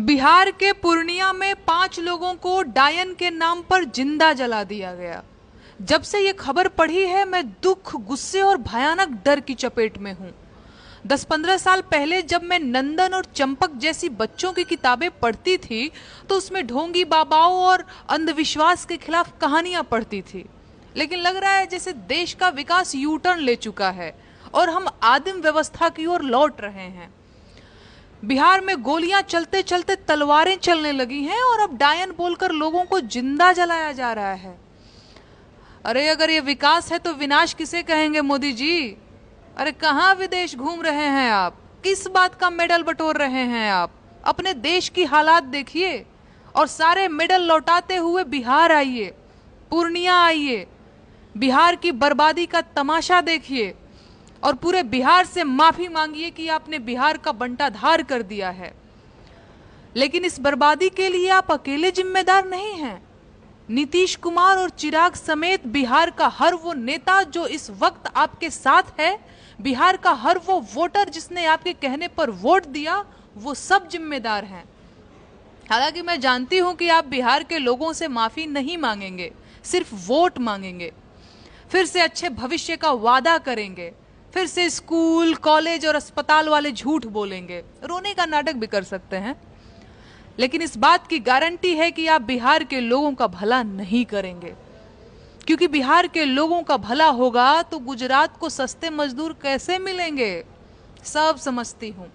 बिहार के पूर्णिया में 5 लोगों को डायन के नाम पर जिंदा जला दिया गया। जब से ये खबर पढ़ी है मैं दुख, गुस्से और भयानक डर की चपेट में हूँ। 10-15 साल पहले जब मैं नंदन और चंपक जैसी बच्चों की किताबें पढ़ती थी तो उसमें ढोंगी बाबाओं और अंधविश्वास के खिलाफ कहानियां पढ़ती थी। लेकिन लग रहा है जैसे देश का विकास यू टर्न ले चुका है और हम आदिम व्यवस्था की ओर लौट रहे हैं। बिहार में गोलियां चलते चलते तलवारें चलने लगी हैं और अब डायन बोलकर लोगों को जिंदा जलाया जा रहा है। अरे अगर ये विकास है तो विनाश किसे कहेंगे मोदी जी? अरे कहाँ विदेश घूम रहे हैं आप? किस बात का मेडल बटोर रहे हैं आप? अपने देश की हालात देखिए और सारे मेडल लौटाते हुए बिहार आइए, पूर्णिया आइए, बिहार की बर्बादी का तमाशा देखिए और पूरे बिहार से माफी मांगिए कि आपने बिहार का बंटाधार कर दिया है। लेकिन इस बर्बादी के लिए आप अकेले जिम्मेदार नहीं हैं। नीतीश कुमार और चिराग समेत बिहार का हर वो नेता जो इस वक्त आपके साथ है, बिहार का हर वो वोटर जिसने आपके कहने पर वोट दिया, वो सब जिम्मेदार हैं। हालांकि मैं जानती हूं कि आप बिहार के लोगों से माफी नहीं मांगेंगे, सिर्फ वोट मांगेंगे, फिर से अच्छे भविष्य का वादा करेंगे, फिर से स्कूल, कॉलेज और अस्पताल वाले झूठ बोलेंगे, रोने का नाटक भी कर सकते हैं। लेकिन इस बात की गारंटी है कि आप बिहार के लोगों का भला नहीं करेंगे, क्योंकि बिहार के लोगों का भला होगा तो गुजरात को सस्ते मजदूर कैसे मिलेंगे? सब समझती हूं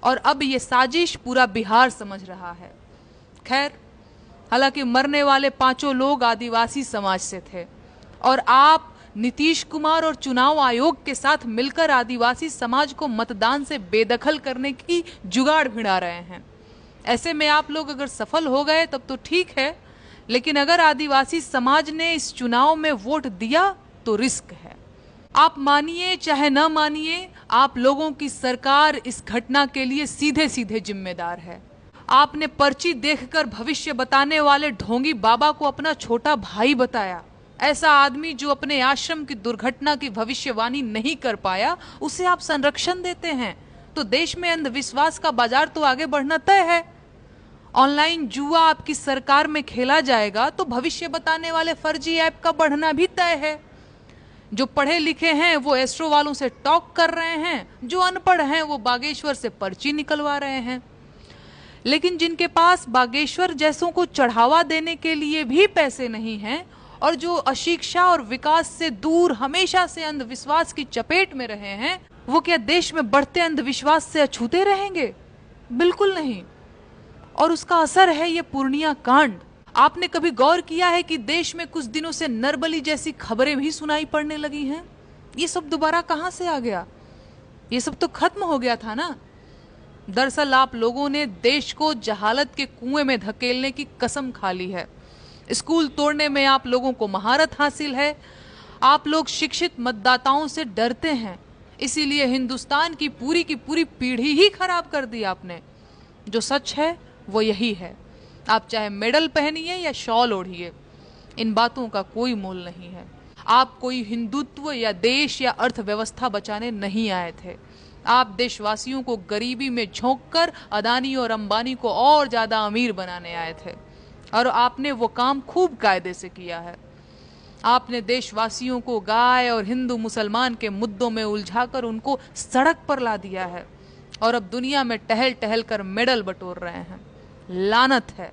और अब ये साजिश पूरा बिहार समझ रहा है। खैर, हालांकि मरने वाले 5 लोग आदिवासी समाज से थे और आप नीतीश कुमार और चुनाव आयोग के साथ मिलकर आदिवासी समाज को मतदान से बेदखल करने की जुगाड़ भिड़ा रहे हैं। ऐसे में आप लोग अगर सफल हो गए तब तो ठीक है, लेकिन अगर आदिवासी समाज ने इस चुनाव में वोट दिया तो रिस्क है। आप मानिए चाहे न मानिए, आप लोगों की सरकार इस घटना के लिए सीधे सीधे जिम्मेदार है। आपने पर्ची देखकर भविष्य बताने वाले ढोंगी बाबा को अपना छोटा भाई बताया। ऐसा आदमी जो अपने आश्रम की दुर्घटना की भविष्यवाणी नहीं कर पाया, उसे आप संरक्षण देते हैं। तो देश में अंधविश्वास का बाजार तो आगे बढ़ना तय है। ऑनलाइन जुआ आपकी सरकार में खेला जाएगा तो भविष्य बताने वाले फर्जी ऐप का बढ़ना भी तय है। जो पढ़े लिखे हैं वो एस्ट्रो वालों से टॉक कर रहे हैं, जो अनपढ़ हैं वो बागेश्वर से पर्ची निकलवा रहे हैं। लेकिन जिनके पास बागेश्वर जैसों को चढ़ावा देने के लिए भी पैसे नहीं हैं और जो अशिक्षा और विकास से दूर हमेशा से अंधविश्वास की चपेट में रहे हैं, वो क्या देश में बढ़ते अंधविश्वास से अछूते रहेंगे? बिल्कुल नहीं। और उसका असर है ये पूर्णिया कांड। आपने कभी गौर किया है कि देश में कुछ दिनों से नरबली जैसी खबरें भी सुनाई पड़ने लगी हैं? ये सब दोबारा कहां से आ गया? ये सब तो खत्म हो गया था ना। दरअसल आप लोगों ने देश को जहालत के कुएं में धकेलने की कसम खा ली है। स्कूल तोड़ने में आप लोगों को महारत हासिल है। आप लोग शिक्षित मतदाताओं से डरते हैं, इसीलिए हिंदुस्तान की पूरी पीढ़ी ही खराब कर दी आपने। जो सच है वो यही है। आप चाहे मेडल पहनिए या शॉल ओढ़िए, इन बातों का कोई मोल नहीं है। आप कोई हिंदुत्व या देश या अर्थव्यवस्था बचाने नहीं आए थे। आप देशवासियों को गरीबी में झोंककर अदानी और अंबानी को और ज्यादा अमीर बनाने आए थे और आपने वो काम खूब कायदे से किया है। आपने देशवासियों को गाय और हिंदू मुसलमान के मुद्दों में उलझाकर उनको सड़क पर ला दिया है और अब दुनिया में टहल टहल कर मेडल बटोर रहे हैं। लानत है।